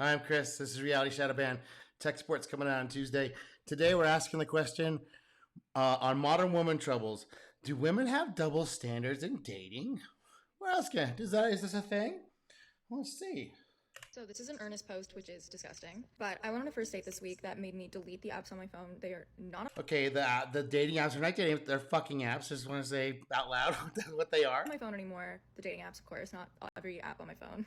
Hi, I'm Chris. This is Reality Shadow Band. Tech Sports coming out on Tuesday. Today we're asking the question on modern woman troubles. Do women have double standards in dating? We're asking. Is this a thing? Let's see. So this is an earnest post, which is disgusting. But I went on a first date this week that made me delete the apps on my phone. They are not Okay, the dating apps are not dating. They're fucking apps. Just want to say out loud what they are. on my phone anymore. The dating apps, of course, not every app on my phone.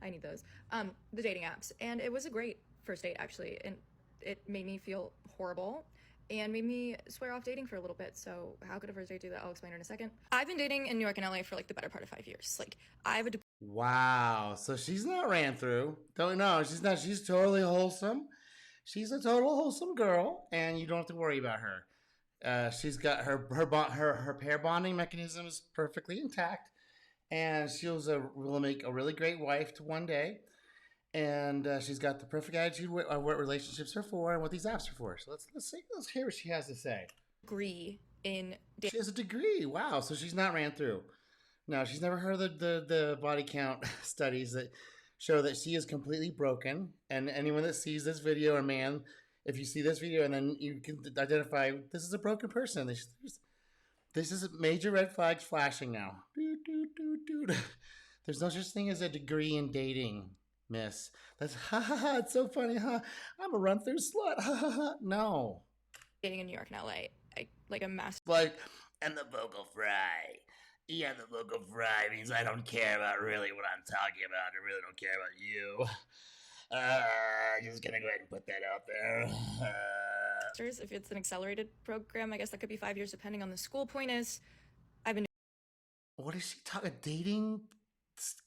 I need those. The dating apps, and it was a great first date actually, and it made me feel horrible. And made me swear off dating for a little bit. So how could a first date do that? I'll explain in a second. I've been dating in New York and LA for like the better part of 5 years. Like I have a Wow. So she's not ran through. Don't know. She's not. She's totally wholesome. She's a total wholesome girl, and you don't have to worry about her. She's got her pair bonding mechanism is perfectly intact, and will make a really great wife to one day. And she's got the perfect attitude of what relationships are for and what these apps are for. So let's hear what she has to say. degree in She has a degree. Wow. So she's not ran through. No, she's never heard of the body count studies that show that she is completely broken. And anyone that sees this video, or man, if you see this video and then you can identify this is a broken person. This is major red flags flashing now. There's no such thing as a degree in dating, miss. That's ha ha ha. It's so funny, huh? I'm a run through slut. Ha ha ha. No. dating in New York and LA. Like a massive Like, and the vocal fry. Yeah, the vocal fry means I don't care about really what I'm talking about. I really don't care about you. Just gonna go ahead and put that out there. if it's an accelerated program, I guess that could be 5 years depending on the school. Point is, I've been What is she talking? Dating?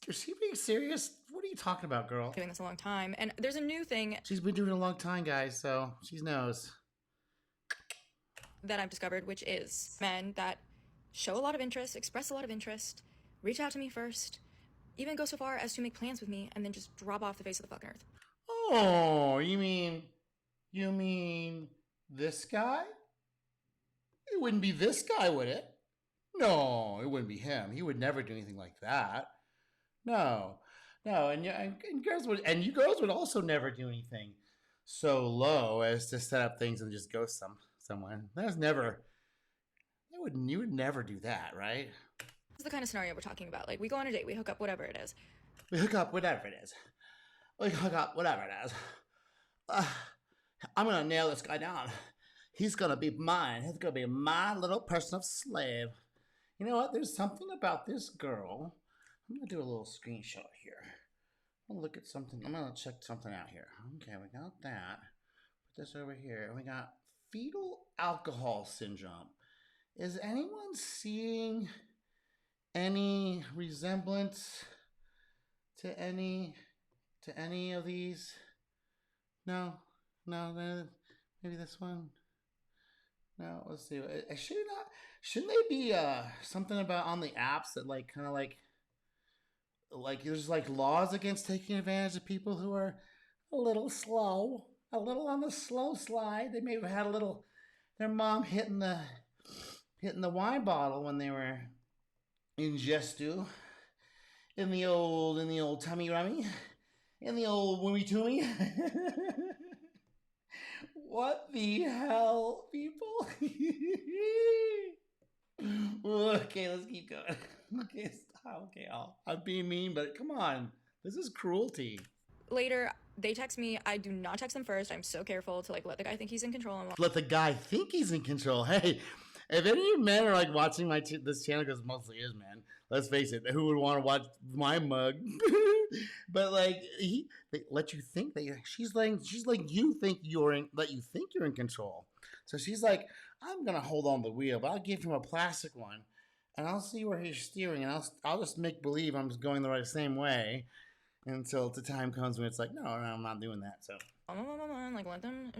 Is she being serious? What are you talking about, girl? doing this a long time, and there's a new thing She's been doing it a long time, guys, so she knows. that I've discovered, which is men that show a lot of interest, express a lot of interest, reach out to me first, even go so far as to make plans with me, and then just drop off the face of the fucking earth. Oh, you mean this guy? It wouldn't be this guy, would it? No, it wouldn't be him. He would never do anything like that. No, no, and you girls would also never do anything so low as to set up things and just ghost someone. That's never. You would never do that, right? This is the kind of scenario we're talking about. Like, we go on a date, we hook up, whatever it is. We hook up, whatever it is. I'm gonna nail this guy down. He's gonna be mine. He's gonna be my little personal slave. You know what? There's something about this girl. I'm gonna do a little screenshot here. I'm gonna look at something. I'm gonna check something out here. Okay, we got that. Put this over here. We got fetal alcohol syndrome. Is anyone seeing any resemblance to any of these? No, maybe this one. No, let's see. Shouldn't they be something about on the apps that like kind of like there's like laws against taking advantage of people who are a little slow, a little on the slow slide. They may have had their mom hitting the wine bottle when they were in gestu, in the old tummy rummy, in the old woomy toomy. What the hell, people? Okay, let's keep going. Okay, stop. Okay, I'm being mean, but come on. This is cruelty. Later, they text me. I do not text them first. I'm so careful to like let the guy think he's in control. Let the guy think he's in control. Hey, if any of you men are like watching this channel, because mostly is men, let's face it, who would want to watch my mug? But like they let you think that she's like you think you're in control. So she's like, I'm gonna hold on the wheel, but I'll give him a plastic one, and I'll see where he's steering, and I'll just make believe I'm just going the same way until the time comes when it's like, no, I'm not doing that. So like let them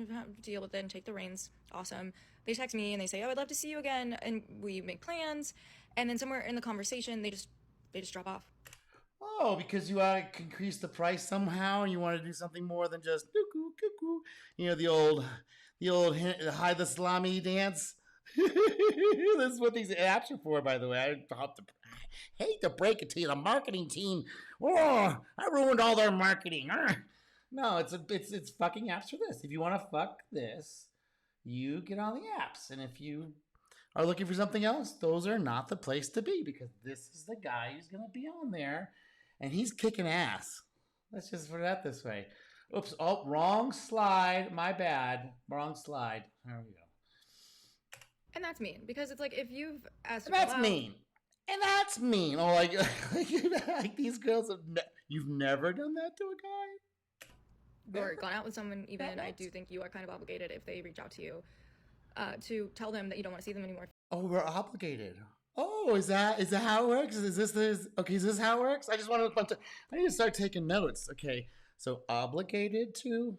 deal with it and take the reins. Awesome. They text me and they say, oh, I'd love to see you again, and we make plans, and then somewhere in the conversation they just drop off. Oh, because you want to increase the price somehow, and you want to do something more than just cuckoo, cuckoo. You know, the old hide the salami dance. This is what these apps are for, by the way. I hate to break it to you. The marketing team, I ruined all their marketing. No, it's fucking apps for this. If you want to fuck this, you get on the apps, and if you are looking for something else, those are not the place to be because this is the guy who's gonna be on there, and he's kicking ass. Let's just put it this way. Oops! Oh, wrong slide. My bad. Wrong slide. There we go. And that's mean because it's like if you've asked a And girl that's out mean. And that's mean. Oh, like these girls have. You've never done that to a guy. or Never. gone out with someone, even I What? do think you are kind of obligated if they reach out to you to tell them that you don't want to see them anymore. Oh, we're obligated. Oh, is that how it works? Is this okay? Is this how it works? I just want to. I need to start taking notes. Okay, so obligated to.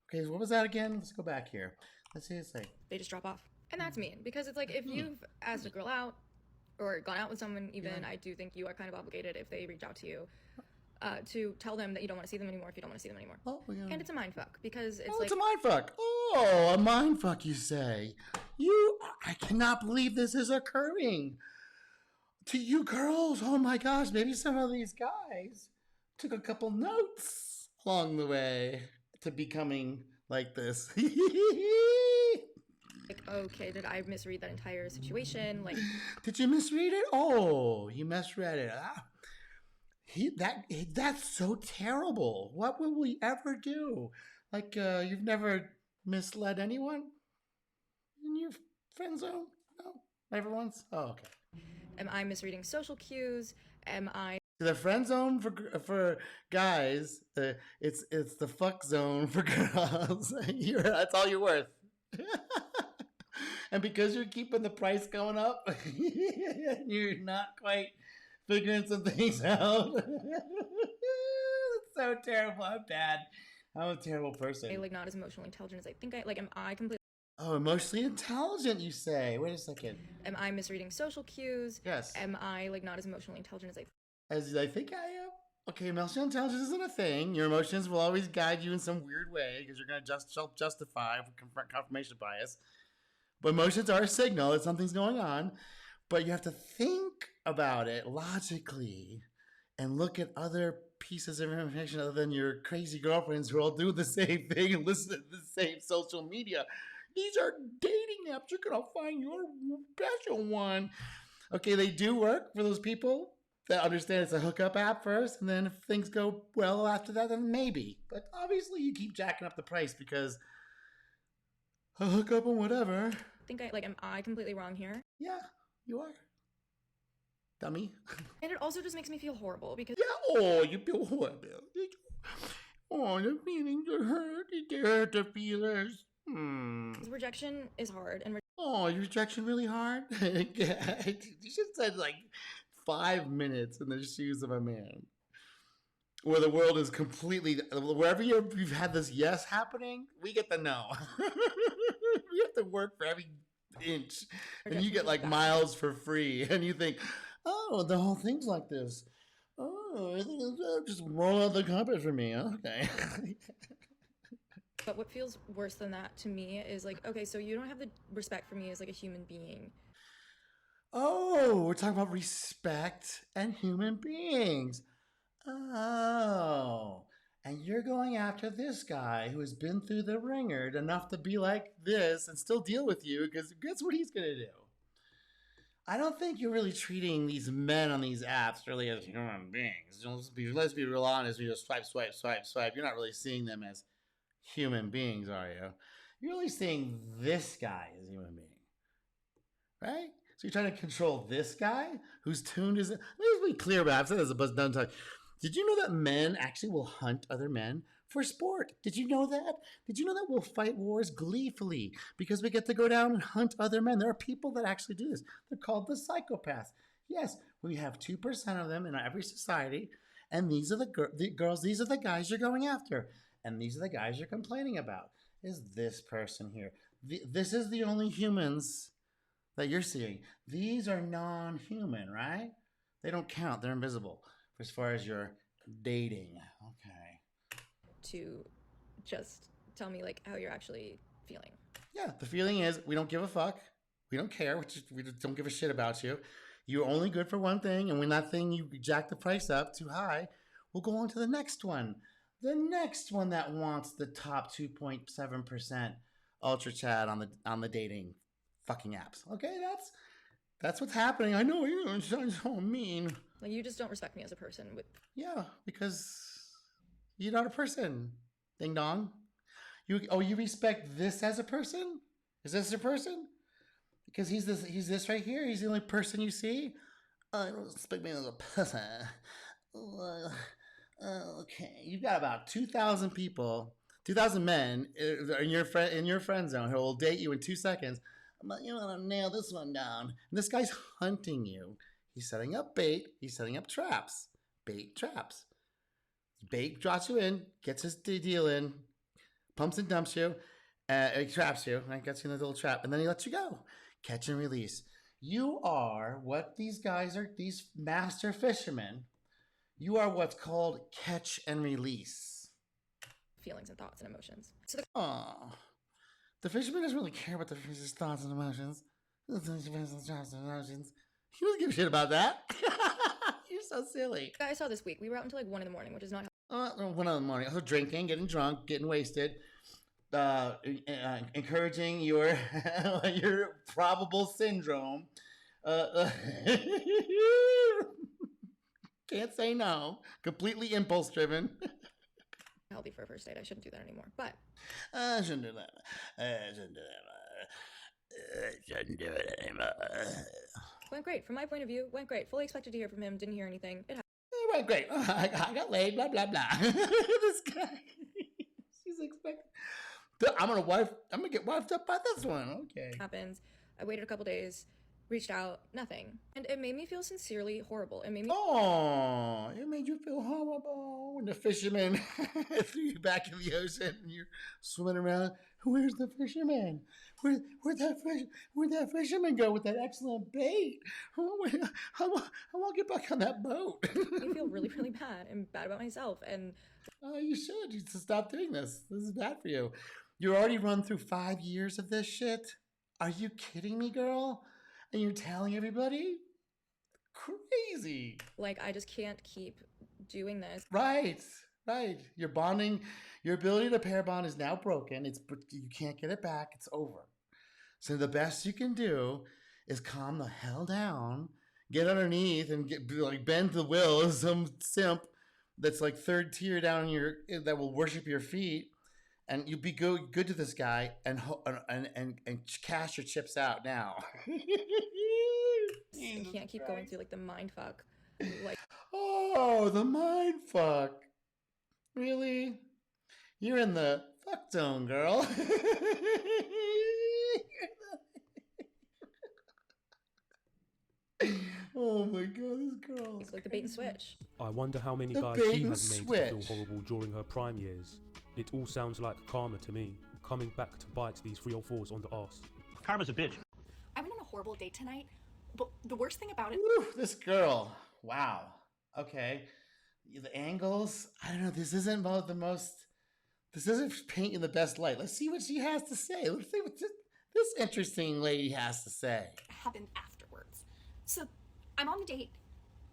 Okay, so what was that again? Let's go back here. Let's see. It's like They just drop off. And that's mean because it's like if you've asked a girl out or gone out with someone, even I do think you are kind of obligated if they reach out to you to tell them that you don't want to see them anymore if you don't want to see them anymore. oh, we got. And it's a mind fuck because it's Oh, like it's a mind fuck. Oh, a mind fuck, you say? I cannot believe this is occurring to you girls. Oh my gosh, maybe some of these guys took a couple notes along the way to becoming like this. okay, did I misread that entire situation? Like, Did you misread it? Oh, you misread it. Ah, that's so terrible. What will we ever do? Like, you've never misled anyone in your friend zone? No, never once. Oh, okay. am I misreading social cues? Am I The friend zone for guys, it's the fuck zone for girls. That's all you're worth. And because you're keeping the price going up, you're not quite figuring some things out. It's so terrible. I'm bad. I'm a terrible person. like not as emotionally intelligent as I think I like? Am I completely? Oh, emotionally intelligent, you say? Wait a second. Am I misreading social cues? Yes. Am I like not as emotionally intelligent as I? As I think I am. Okay, emotional intelligence isn't a thing. Your emotions will always guide you in some weird way because you're going to just self-justify for confirmation bias. But emotions are a signal that something's going on. But you have to think about it logically and look at other pieces of information other than your crazy girlfriends who all do the same thing and listen to the same social media. These are dating apps. You're going to find your special one. Okay, they do work for those people that understand it's a hookup app first, and then if things go well after that, then maybe. But obviously, you keep jacking up the price because a hookup and whatever. Think I like? Am I completely wrong here? Yeah, you are. Dummy. And it also just makes me feel horrible because Yeah, oh, you feel horrible. Oh, the feelings are hurt. You hurt the feelers. rejection is hard, and Oh, your rejection really hard? You should have said like 5 minutes in the shoes of a man. Where the world is completely, wherever you've had this yes happening, we get the no. We have to work for every inch. And you get like miles for free. And you think, oh, the whole thing's like this. Oh, just roll out the carpet for me. Okay. but what feels worse than that to me is like, okay, so you don't have the respect for me as like a human being. Oh, we're talking about respect and human beings. Oh, and you're going after this guy who has been through the ringer enough to be like this and still deal with you because guess what he's going to do? I don't think you're really treating these men on these apps really as human beings. Let's be real honest. You just swipe, swipe, swipe, swipe. You're not really seeing them as human beings, are you? You're really seeing this guy as a human being, right? So you're trying to control this guy who's tuned as. Let me be clear about it. I've said this a bunch of times. Did you know that men actually will hunt other men for sport? Did you know that? Did you know that we'll fight wars gleefully because we get to go down and hunt other men? There are people that actually do this. They're called the psychopaths. Yes, we have 2% of them in every society, and these are the girls, these are the guys you're going after, and these are the guys you're complaining about. Is this person here? This is the only humans that you're seeing. These are non-human, right? They don't count. They're invisible as far as your dating. Okay. To just tell me like how you're actually feeling. Yeah, the feeling is we don't give a fuck. We don't care. We just don't give a shit about you. You're only good for one thing, and when that thing you jack the price up too high, we'll go on to the next one. The next one that wants the top 2.7% ultra chat on the dating fucking apps. Okay, that's what's happening. I know you sound so mean. Like, you just don't respect me as a person. With Yeah, because you're not a person. Ding dong. You respect this as a person? Is this a person? Because he's this right here. He's the only person you see. I don't respect me as a person. Okay, you've got about 2,000 people, 2,000 men in your friend zone who will date you in 2 seconds. I'm like, you want to nail this one down. And this guy's hunting you. He's setting up bait. He's setting up traps. Bait traps. Bait drops you in, gets his deal in, pumps and dumps you, he traps you, right? Gets you in a little trap, and then he lets you go. Catch and release. You are what these guys are, these master fishermen. You are what's called catch and release. feelings and thoughts and emotions. So the Oh, the fisherman doesn't really care about the fish's thoughts and emotions. He doesn't give a shit about that. You're so silly. guy I saw this week, we were out until like 1 in the morning, which is not 1 in the morning. Also drinking, getting drunk, getting wasted. Encouraging your your probable syndrome. Can't say no. Completely impulse driven. healthy for a first date. I shouldn't do that anymore. But I shouldn't do that. I shouldn't do that. I shouldn't do it anymore. went great. From my point of view, went great. Fully expected to hear from him. Didn't hear anything. It It went great. I got laid. Blah blah blah. This guy. She's expecting. I'm gonna get wifed up by this one. Okay. happens. I waited a couple days, reached out, nothing. And it made me feel sincerely horrible. It made me Oh, it made you feel horrible when the fisherman threw you back in the ocean and you're swimming around. Where's the fisherman? Where'd that fisherman go with that excellent bait? I want to get back on that boat. feel really, really bad and bad about myself. And You should. You should stop doing this. This is bad for you. You're already run through 5 years of this shit. Are you kidding me, girl? And you're telling everybody? Crazy. like, I just can't keep doing this. Right. Your bonding, your ability to pair bond is now broken. You can't get it back. It's over. So the best you can do is calm the hell down, get underneath, and bend the will of some simp that's like third tier down that will worship your feet, and you be good to this guy and cash your chips out now. I can't keep going through like the mind fuck. Like, Oh, the mind fuck. Really? You're in the fuck zone, girl. Oh my god, this girl. like the bait and switch. I wonder how many The guys bait she and has made to feel switch. horrible during her prime years. It all sounds like karma to me, coming back to bite these 3 or 4s on the arse. Karma's a bitch. I went on a horrible date tonight, but the worst thing about it. Whew, this girl. Wow. Okay. The angles. I don't know. This isn't about the most. This isn't painting the best light. Let's see what she has to say. Let's see what this interesting lady has to say. Happened afterwards. So I'm on the date.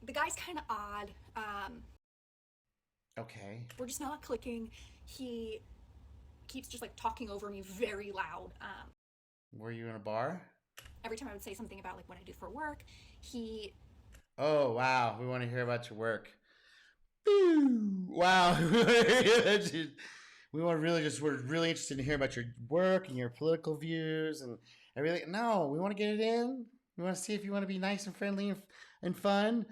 The guy's kind of odd. Okay. We're just not clicking. He keeps just like talking over me very loud. Were you in a bar? Every time I would say something about like what I do for work, he Oh, wow. We want to hear about your work. Boo. Wow. We're really interested in hearing about your work and your political views and everything. No, we want to get it in. We want to see if you want to be nice and friendly and fun.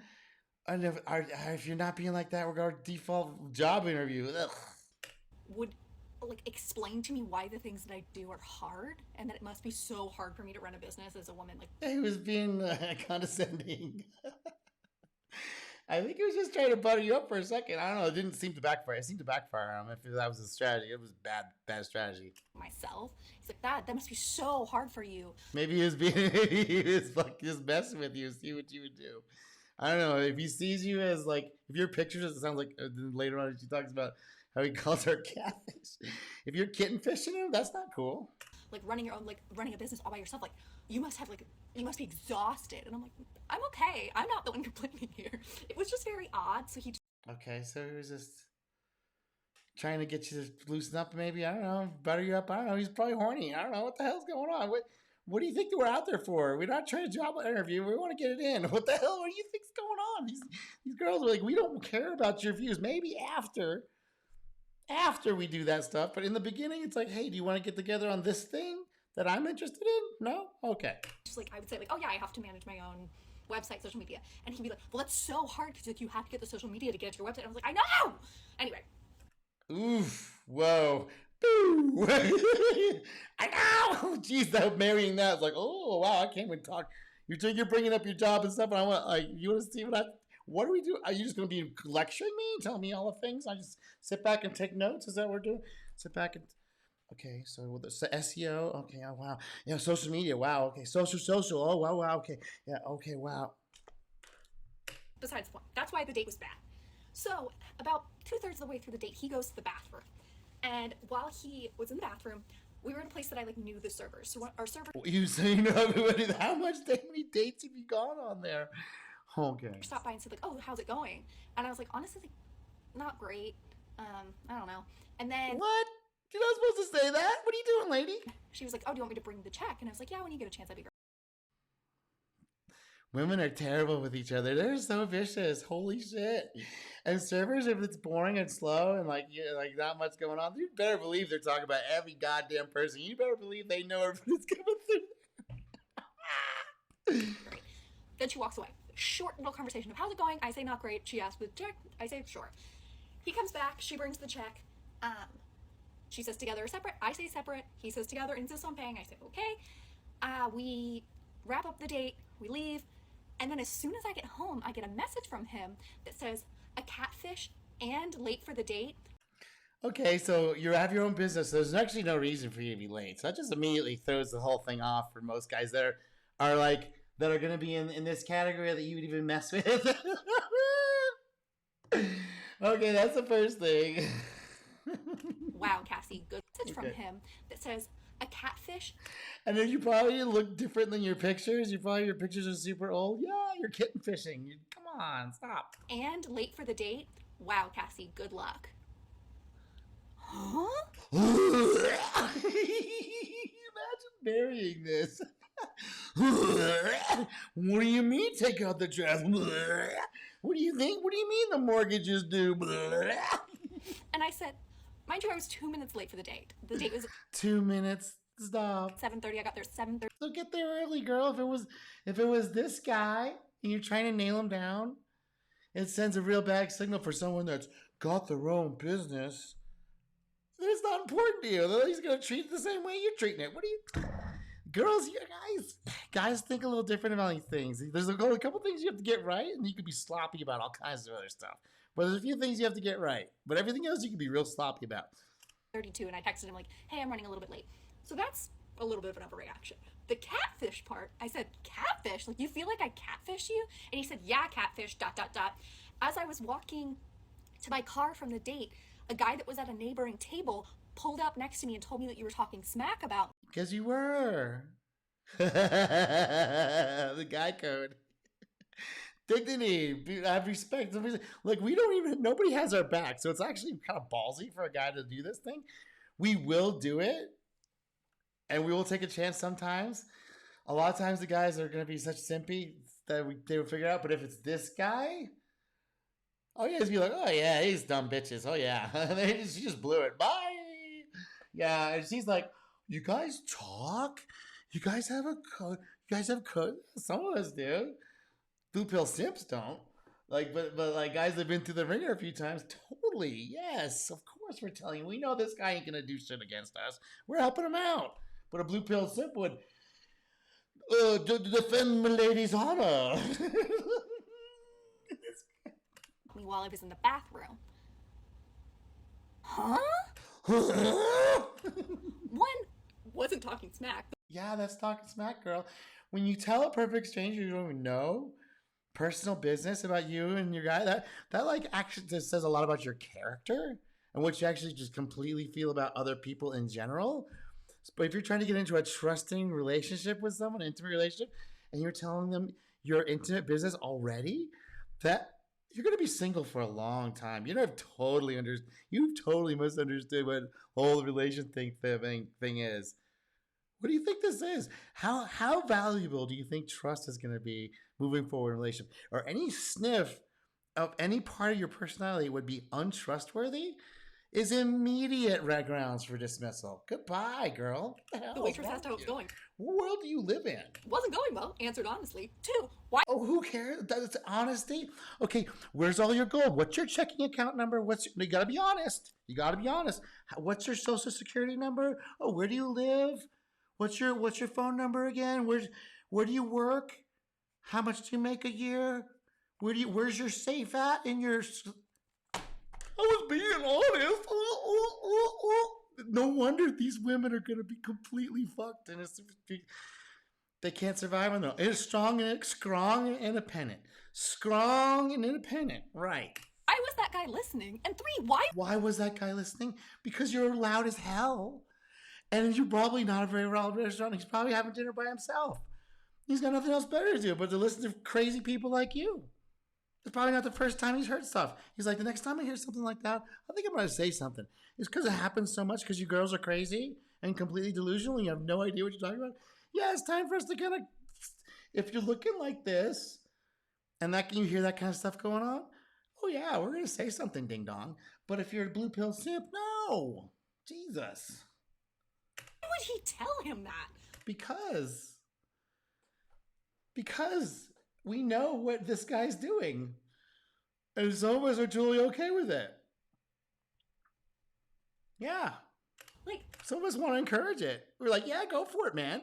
And if you're not being like that, we're going to default job interview. Ugh. would like explain to me why the things that I do are hard and that it must be so hard for me to run a business as a woman. Like, He was being condescending. I think he was just trying to butter you up for a second. I don't know. It didn't seem to backfire. It seemed to backfire on him. If that was a strategy, it was bad strategy. myself. He's like, that must be so hard for you. Maybe he was just messing with you, see what you would do. I don't know. If he sees you as like, if your pictures, it sounds like later on she talks about how he calls her catfish. If you're kitten fishing him, that's not cool. Like running a business all by yourself. Like you must be exhausted. And I'm like, I'm okay. I'm not the one complaining here. It was just very odd. So he Okay, so he was just trying to get you to loosen up, maybe. I don't know, butter you up. I don't know. He's probably horny. I don't know what the hell's going on. What do you think that we're out there for? We're not trying to job interview. We want to get it in. What the hell? What do you think's going on? These girls are like, we don't care about your views. Maybe after we do that stuff, but in the beginning, it's like, hey, do you want to get together on this thing that I'm interested in? No, okay. Just like I would say, like, oh yeah, I have to manage my own website, social media, and he'd be like, well, that's so hard because like you have to get the social media to get to your website. I was like, I know. Anyway. Oof, whoa, boo. I know. Jeez, that marrying that is like, oh wow, I can't even talk. You're bringing up your job and stuff, and I want like, you want to see what do we do? Are you just going to be lecturing me, telling me all the things? I just sit back and take notes. Is that what we're doing? Sit back and okay. So with the SEO, okay. Oh wow, yeah. Social media, wow. Okay, social. Oh wow. Okay, yeah. Okay, wow. Besides the point, that's why the date was bad. So about 2/3 of the way through the date, he goes to the bathroom, and while he was in the bathroom, we were in a place that I like knew the servers. So our server. You say how many dates have you gone on there? Okay. Stopped by and said like, oh, how's it going? And I was like, honestly, like, not great. I don't know. And then what? You're not supposed to say that. What are you doing, lady? She was like, oh, do you want me to bring the check? And I was like, yeah, when you get a chance, that'd be great. Women are terrible with each other. They're so vicious. Holy shit. And servers, if it's boring and slow and like not much going on, you better believe they're talking about every goddamn person. You better believe they know everybody's coming through. Great. Then she walks away. Short little conversation of how's it going? I say not great. She asks with the check. I say sure. He comes back. She brings the check. She says together or separate. I say separate. He says together, insists on paying. I say okay. We wrap up the date. We leave. And then as soon as I get home, I get a message from him that says a catfish and late for the date. Okay, so you have your own business. So there's actually no reason for you to be late. So that just immediately throws the whole thing off for most guys that are going to be in this category that you would even mess with. Okay, that's the first thing. Wow, Cassie, good message from him that says a catfish. And then you probably look different than your pictures. Your pictures are super old. Yeah, you're kitten fishing. Come on, stop. And late for the date. Wow, Cassie, good luck. Huh? Imagine burying this. What do you mean take out the trash? What do you think? What do you mean the mortgage is due? And I said, mind you, I was 2 minutes late for the date. The date was 2 minutes. Stop. 7:30. I got there 7:30. So get there early, girl. If it was this guy and you're trying to nail him down, it sends a real bad signal for someone that's got their own business. Then it's not important to you. He's gonna treat it the same way you're treating it. What do you, girls? You guys think a little different about these things. There's a couple things you have to get right, and you can be sloppy about all kinds of other stuff. But there's a few things you have to get right. But everything else you can be real sloppy about. 32, and I texted him like, hey, I'm running a little bit late. So that's a little bit of an overreaction. The catfish part, I said, catfish? Like, you feel like I catfish you? And he said, yeah, catfish, ... As I was walking to my car from the date, a guy that was at a neighboring table pulled up next to me and told me that you were talking smack about me. Because you were. The guy code. Dignity, have respect. Like, nobody has our back. So it's actually kind of ballsy for a guy to do this thing. We will do it. And we will take a chance sometimes. A lot of times the guys are going to be such simpy that they will figure it out. But if it's this guy, oh, you guys be like, oh, yeah, he's dumb bitches. Oh, yeah. She just blew it. Bye. Yeah. And she's like, you guys talk? You guys have a code? You guys have code? Some of us do. Blue pill simps don't. But like guys that have been through the ringer a few times, totally. Yes. Of course we're telling you. We know this guy ain't going to do shit against us. We're helping him out. But a blue pill simp would defend my lady's honor. While I was in the bathroom. Huh? One wasn't talking smack. Yeah, that's talking smack, girl. When you tell a perfect stranger you don't even know personal business about you and your guy, that like actually just says a lot about your character and what you actually just completely feel about other people in general. But if you're trying to get into a trusting relationship with someone, an intimate relationship, and you're telling them your intimate business already, that you're gonna be single for a long time. You've totally misunderstood what whole thing is. What do you think this is? How valuable do you think trust is gonna be moving forward in a relationship? Or any sniff of any part of your personality would be untrustworthy is immediate red grounds for dismissal. Goodbye, girl. What the hell The waitress asked how it was going. What world do you live in? Wasn't going well. Answered honestly. 2. Why? Oh, who cares? That's honesty. Okay, where's all your gold? What's your checking account number? You gotta be honest. You gotta be honest. What's your social security number? Oh, where do you live? What's your phone number again? Where do you work? How much do you make a year? Where's your safe at in your? I was being honest. No wonder these women are gonna be completely fucked, and they can't survive on their own. It's strong and independent. Strong and independent, right? I was that guy listening. And 3, why? Why was that guy listening? Because you're loud as hell, and you're probably not a very loud restaurant. He's probably having dinner by himself. He's got nothing else better to do but to listen to crazy people like you. It's probably not the first time he's heard stuff. He's like, the next time I hear something like that, I think I'm going to say something. It's because it happens so much because you girls are crazy and completely delusional and you have no idea what you're talking about. Yeah, it's time for us to kind of, if you're looking like this and you hear that kind of stuff going on, oh yeah, we're going to say something, ding dong. But if you're a blue pill simp, no. Jesus. Why would he tell him that? Because we know what this guy's doing. And some of us are totally okay with it. Yeah. Like, some of us want to encourage it. We're like, yeah, go for it, man.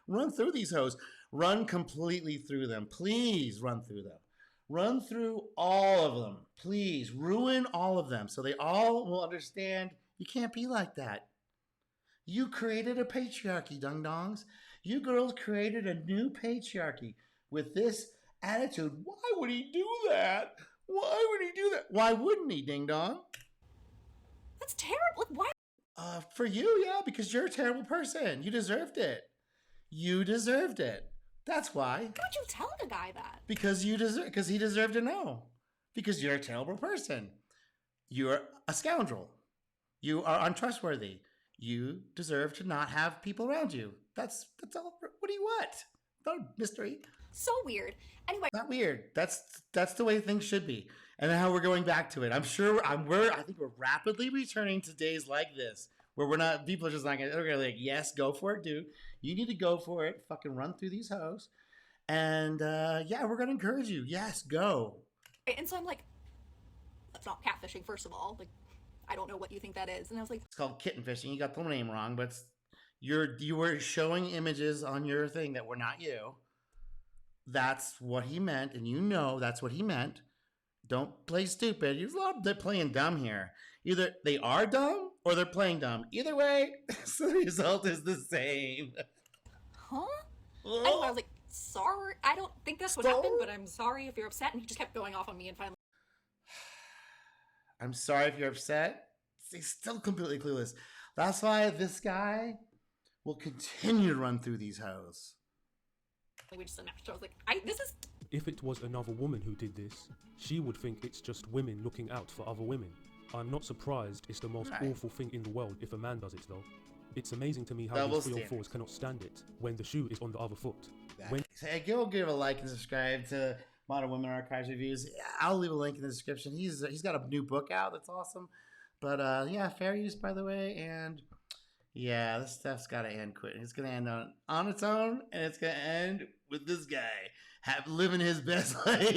Run through these hoes. Run completely through them. Please run through them. Run through all of them. Please ruin all of them so they all will understand you can't be like that. You created a patriarchy, ding dongs. You girls created a new patriarchy with this attitude. Why would he do that? Why would he do that? Why wouldn't he, ding dong? that's terrible. Like, why? For you, yeah, because you're a terrible person. You deserved it. You deserved it. That's why. Why would you tell a guy that? Because he deserved to know. Because you're a terrible person. You're a scoundrel. You are untrustworthy. You deserve to not have people around you. That's all. What do you want? Not a mystery. So weird. Anyway, Not weird. That's the way things should be. And then how we're going back to it. I think we're rapidly returning to days like this where people are just not gonna like, yes, go for it, dude. You need to go for it. Fucking run through these hoes. And yeah, we're gonna encourage you. Yes, go. and so I'm like, that's not catfishing, first of all. Like, I don't know what you think that is. And I was like, It's called kitten fishing. You got the name wrong, but you were showing images on your thing that were not you. That's what he meant, and you know that's what he meant. Don't play stupid. They're playing dumb here. Either they are dumb or they're playing dumb. Either way, so the result is the same. huh? Anyway, I was like, sorry. I don't think that's what happened, but I'm sorry if you're upset. And he just kept going off on me, and finally, I'm sorry if you're upset. He's still completely clueless. That's why this guy will continue to run through these hoes. we just unmatched. I was like, this is. If it was another woman who did this, she would think it's just women looking out for other women. I'm not surprised it's the most awful thing in the world if a man does it though. It's amazing to me how Double these 3 or standards. 4s cannot stand it when the shoe is on the other foot. Hey, give a like and subscribe to Modern Women Archives Reviews. I'll leave a link in the description. He's got a new book out that's awesome. But yeah, fair use, by the way. And yeah, this stuff's got to end quick. It's going to end on its own, and it's going to end with this guy living his best life.